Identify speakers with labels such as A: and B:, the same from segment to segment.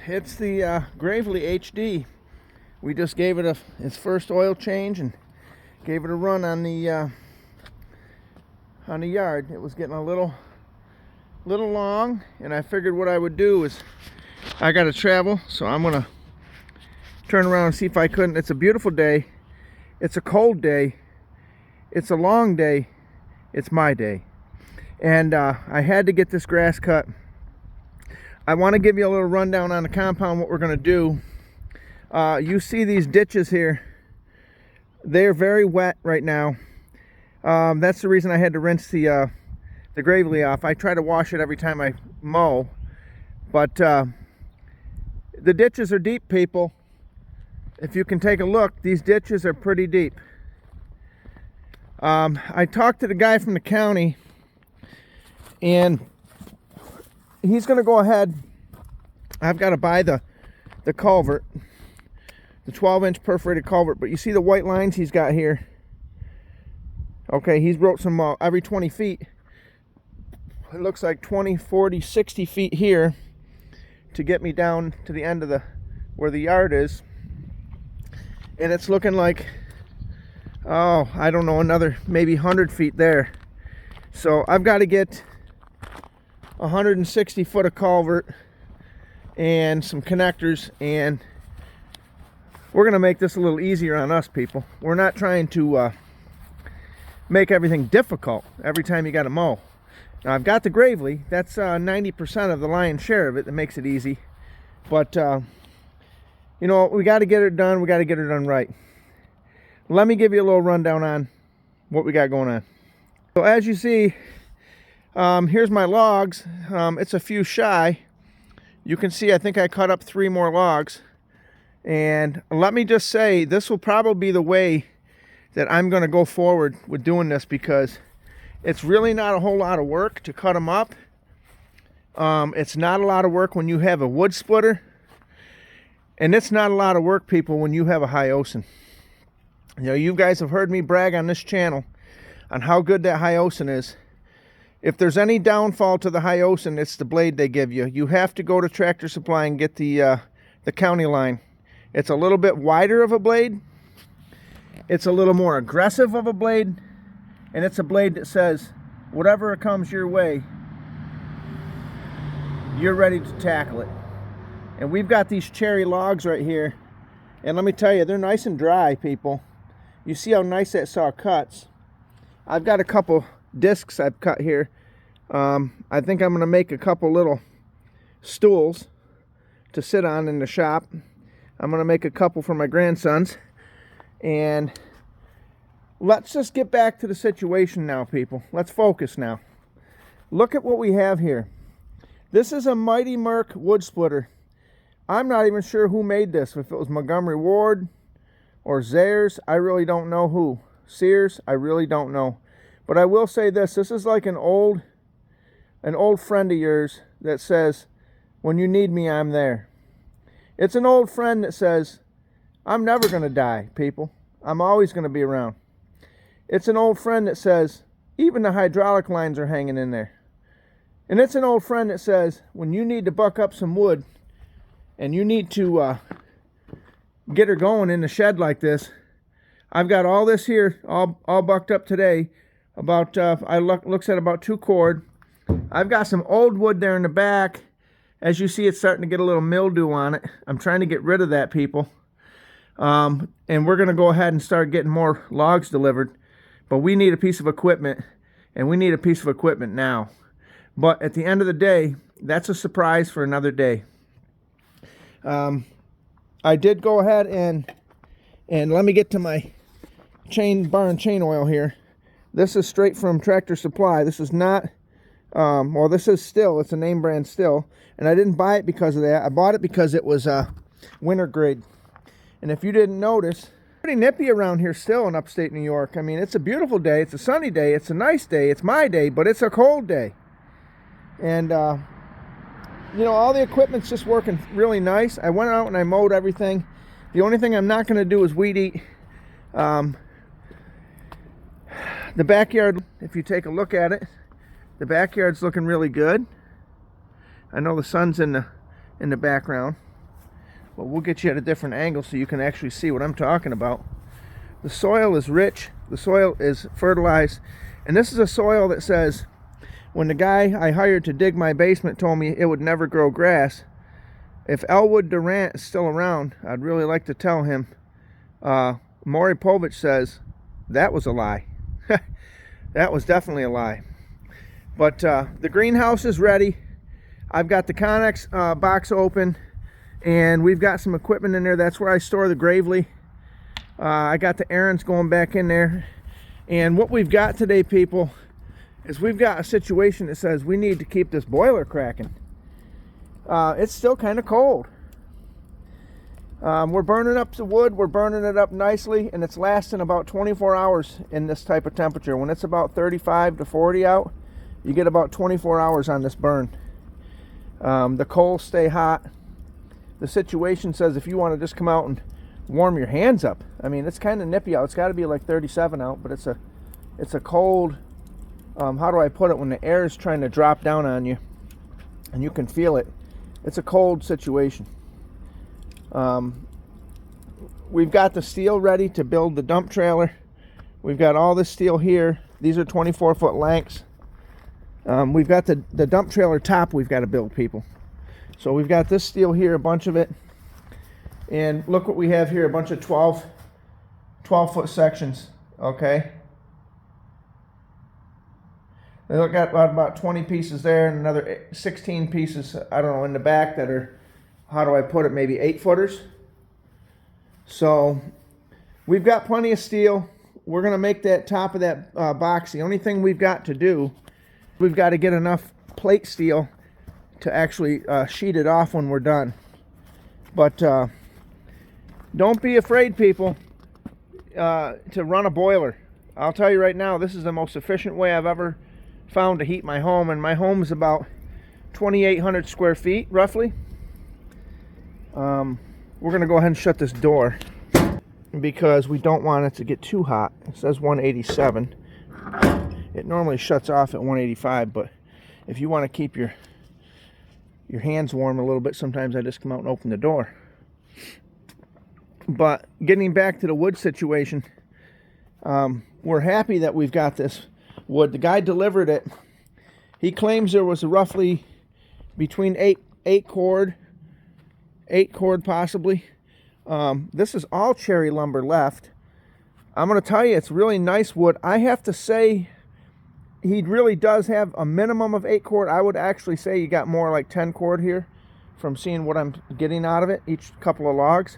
A: It's the Gravely HD. We just gave it its first oil change and gave it a run on the yard. It was getting a little long, and I figured what I would do is I got to travel, so I'm gonna turn around and see if I couldn't. It's a beautiful day. It's a cold day. It's a long day. It's my day, and I had to get this grass cut. I want to give you a little rundown on the compound, what we're going to do. You see these ditches here. They're very wet right now. That's the reason I had to rinse the Gravely off. I try to wash it every time I mow. But the ditches are deep, people. If you can take a look, these ditches are pretty deep. I talked to the guy from the county, and he's going to go ahead. I've got to buy the culvert, the 12-inch perforated culvert. But you see the white lines he's got here? Okay, he's wrote some every 20 feet. It looks like 20, 40, 60 feet here to get me down to the end of where the yard is. And it's looking like, oh, I don't know, another maybe 100 feet there. So I've got to get 160 foot of culvert and some connectors, and we're going to make this a little easier on us, people. We're not trying to make everything difficult every time you got to mow. Now I've got the Gravely. That's 90% of the lion's share of it that makes it easy. But you know, we got to get it done. We got to get it done right. Let me give you a little rundown on what we got going on. So as you see, here's my logs. It's a few shy. You can see I think I cut up 3 more logs. And let me just say, this will probably be the way that I'm going to go forward with doing this, because it's really not a whole lot of work to cut them up. It's not a lot of work when you have a wood splitter. And it's not a lot of work, people, when you have a Hyosin. You know, you guys have heard me brag on this channel on how good that Hyosin is. If there's any downfall to the Hyosin, it's the blade they give you. You have to go to Tractor Supply and get the county line. It's a little bit wider of a blade. It's a little more aggressive of a blade. And it's a blade that says, whatever comes your way, you're ready to tackle it. And we've got these cherry logs right here. And let me tell you, they're nice and dry, people. You see how nice that saw cuts. I've got a couple discs I've cut here. I think I'm going to make a couple little stools to sit on in the shop. I'm going to make a couple for my grandsons. And let's just get back to the situation now, people. Let's focus now. Look at what we have here. This is a Mighty Merc wood splitter. I'm not even sure who made this. If it was Montgomery Ward or Zayres, I really don't know who. Sears, I really don't know. But I will say this is like an old friend of yours that says, when you need me, I'm there. It's an old friend that says, I'm never going to die, people. I'm always going to be around. It's an old friend that says, even the hydraulic lines are hanging in there. And it's an old friend that says, when you need to buck up some wood and you need to get her going in the shed like this, I've got all this here all bucked up today. About looks at about 2 cord. I've got some old wood there in the back. As you see, it's starting to get a little mildew on it. I'm trying to get rid of that, people. And we're going to go ahead and start getting more logs delivered. But we need a piece of equipment, and we need a piece of equipment now. But at the end of the day, that's a surprise for another day. I did go ahead and let me get to my bar and chain oil here. This is straight from Tractor Supply. This is not, well, this is Stihl. It's a name brand Stihl. And I didn't buy it because of that. I bought it because it was winter grade. And if you didn't notice, pretty nippy around here still in upstate New York. I mean, it's a beautiful day. It's a sunny day. It's a nice day. It's my day, but it's a cold day. And, you know, all the equipment's just working really nice. I went out and I mowed everything. The only thing I'm not going to do is weed eat. The backyard, if you take a look at it, the backyard's looking really good. I know the sun's in the background. but we'll get you at a different angle so you can actually see what I'm talking about. The soil is rich, the soil is fertilized, and this is a soil that says, when the guy I hired to dig my basement told me it would never grow grass, if Elwood Durant is still around, I'd really like to tell him, Maury Povich says, that was a lie. That was definitely a lie. But the greenhouse is ready. I've got the Connex box open, and we've got some equipment in there. That's where I store the Gravely. I got the Ariens going back in there. And what we've got today, people, is we've got a situation that says we need to keep this boiler cracking. It's still kind of cold. We're burning up the wood, we're burning it up nicely, and it's lasting about 24 hours in this type of temperature. When it's about 35 to 40 out, you get about 24 hours on this burn. The coals stay hot. The situation says if you want to just come out and warm your hands up, I mean, it's kind of nippy out. It's got to be like 37 out, but it's a cold, how do I put it, when the air is trying to drop down on you and you can feel it. It's a cold situation. We've got the steel ready to build the dump trailer. We've got all this steel here. These are 24-foot lengths. We've got the dump trailer top we've got to build, people. So we've got this steel here, a bunch of it. And look what we have here, a bunch of 12-foot sections, okay? They got about 20 pieces there and another 16 pieces, I don't know, in the back that are, how do I put it, maybe 8-footers. So we've got plenty of steel. We're going to make that top of that box. The only thing we've got to do, we've got to get enough plate steel to actually sheet it off when we're done. But don't be afraid, people, to run a boiler. I'll tell you right now, this is the most efficient way I've ever found to heat my home, and my home is about 2,800 square feet, roughly. We're going to go ahead and shut this door because we don't want it to get too hot. It says 187. It normally shuts off at 185, but if you want to keep your hands warm a little bit, sometimes I just come out and open the door. But getting back to the wood situation, we're happy that we've got this wood. The guy delivered it. He claims there was roughly between 8 cord possibly. This is all cherry lumber left. I'm going to tell you, it's really nice wood. I have to say, he really does have a minimum of 8 cord. I would actually say you got more like 10 cord here from seeing what I'm getting out of it, each couple of logs.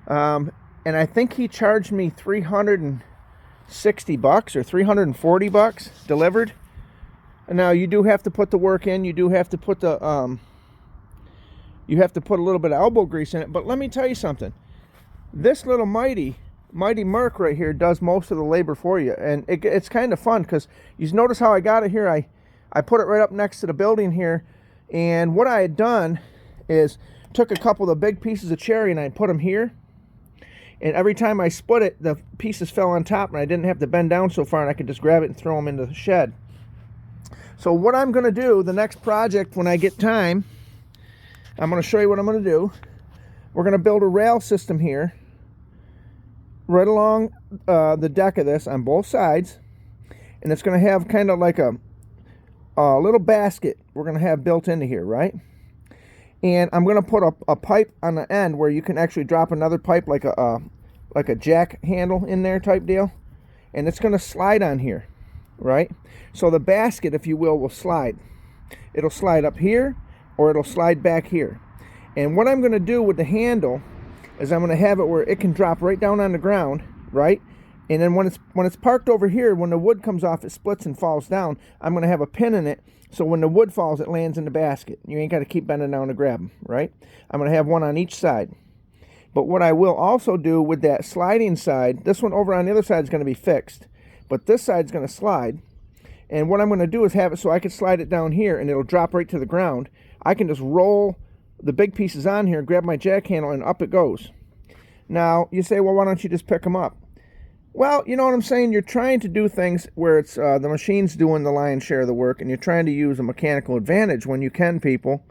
A: And I think he charged me $360 or $340 delivered. And now you do have to put the work in. You do have to put the you have to put a little bit of elbow grease in it. But let me tell you something. This little Mighty Merc right here does most of the labor for you. And it's kind of fun because you notice how I got it here. I put it right up next to the building here. And what I had done is took a couple of the big pieces of cherry and I put them here. And every time I split it, the pieces fell on top and I didn't have to bend down so far and I could just grab it and throw them into the shed. So what I'm going to do, the next project when I get time, I'm going to show you what I'm going to do. We're going to build a rail system here right along the deck of this on both sides. And it's going to have kind of like a little basket we're going to have built into here, right? And I'm going to put a pipe on the end where you can actually drop another pipe like a jack handle in there type deal. And it's going to slide on here, right? So the basket, if you will slide. It'll slide up here or it'll slide back here. And what I'm going to do with the handle is I'm going to have it where it can drop right down on the ground, right? And then when it's parked over here, when the wood comes off, it splits and falls down. I'm going to have a pin in it, so when the wood falls, it lands in the basket. You ain't got to keep bending down to grab them, right? I'm going to have one on each side. But what I will also do with that sliding side, this one over on the other side is going to be fixed, but this side's going to slide. And what I'm going to do is have it so I can slide it down here, and it'll drop right to the ground. I can just roll the big pieces on here, grab my jack handle, and up it goes. Now, you say, well, why don't you just pick them up? Well, you know what I'm saying? You're trying to do things where it's the machine's doing the lion's share of the work, and you're trying to use a mechanical advantage when you can, people.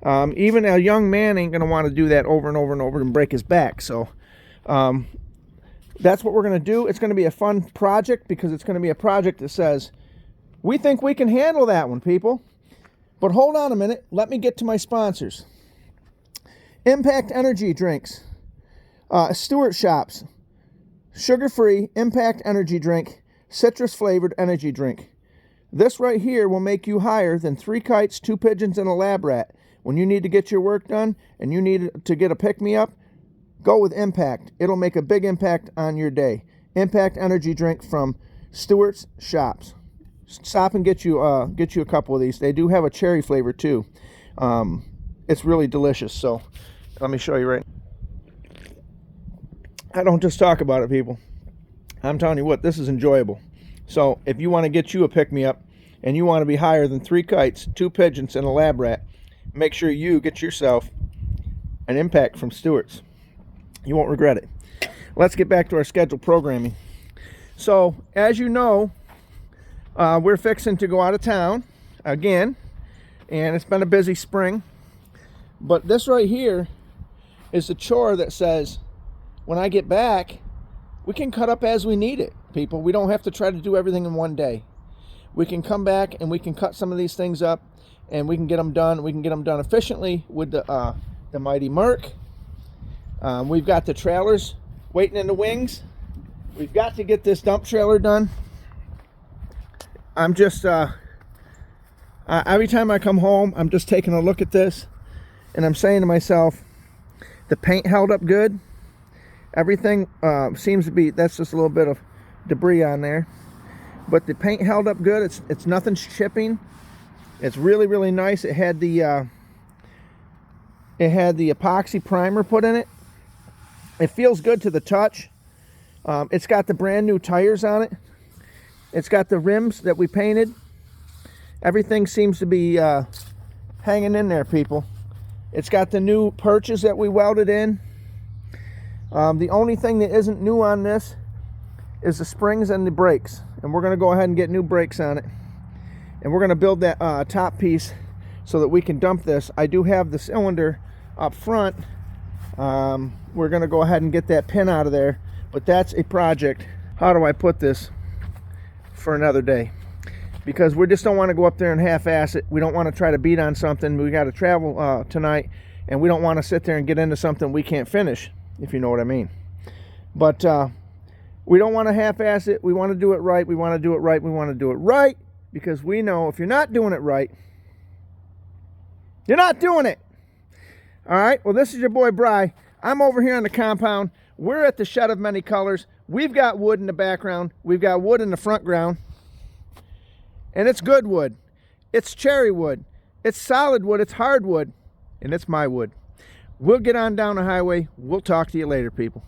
A: Even a young man ain't going to want to do that over and over and over and break his back. So that's what we're going to do. It's going to be a fun project because it's going to be a project that says, we think we can handle that one, people. But hold on a minute. Let me get to my sponsors. Impact Energy Drinks. Stewart Shops. Sugar-free Impact Energy Drink. Citrus-flavored energy drink. This right here will make you higher than 3 kites, 2 pigeons, and a lab rat. When you need to get your work done and you need to get a pick-me-up, go with Impact. It'll make a big impact on your day. Impact Energy Drink from Stewart's Shops. Stop and get you a couple of these. They do have a cherry flavor too. It's really delicious. So let me show you right. I don't just talk about it, people. I'm telling you what, this is enjoyable. So if you want to get you a pick-me-up and you want to be higher than 3 kites, 2 pigeons, and a lab rat, make sure you get yourself an Impact from Stewart's. You won't regret it. Let's get back to our scheduled programming. So as you know, we're fixing to go out of town again, and it's been a busy spring. But this right here is the chore that says, when I get back, we can cut up as we need it, people. We don't have to try to do everything in one day. We can come back and we can cut some of these things up and we can get them done. We can get them done efficiently with the Mighty Merc. We've got the trailers waiting in the wings. We've got to get this dump trailer done. I'm just, every time I come home, I'm just taking a look at this and I'm saying to myself, the paint held up good. Everything seems to be, that's just a little bit of debris on there. But the paint held up good. It's nothing's chipping. It's really, really nice. It had the epoxy primer put in it. It feels good to the touch. It's got the brand new tires on it. It's got the rims that we painted. Everything seems to be hanging in there, people. It's got the new perches that we welded in. The only thing that isn't new on this is the springs and the brakes. And we're going to go ahead and get new brakes on it. And we're going to build that top piece so that we can dump this. I do have the cylinder up front. We're going to go ahead and get that pin out of there. But that's a project. How do I put this? For another day. Because we just don't want to go up there and half-ass it. We don't want to try to beat on something. We got to travel tonight. And we don't want to sit there and get into something we can't finish, if you know what I mean. But we don't want to half-ass it. We want to do it right. We want to do it right. We want to do it right. Because we know if you're not doing it right, you're not doing it. All right? Well, this is your boy, Bry. I'm over here on the compound. We're at the Shed of Many Colors. We've got wood in the background. We've got wood in the front ground. And it's good wood. It's cherry wood. It's solid wood. It's hardwood. And it's my wood. We'll get on down the highway. We'll talk to you later, people.